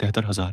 73,000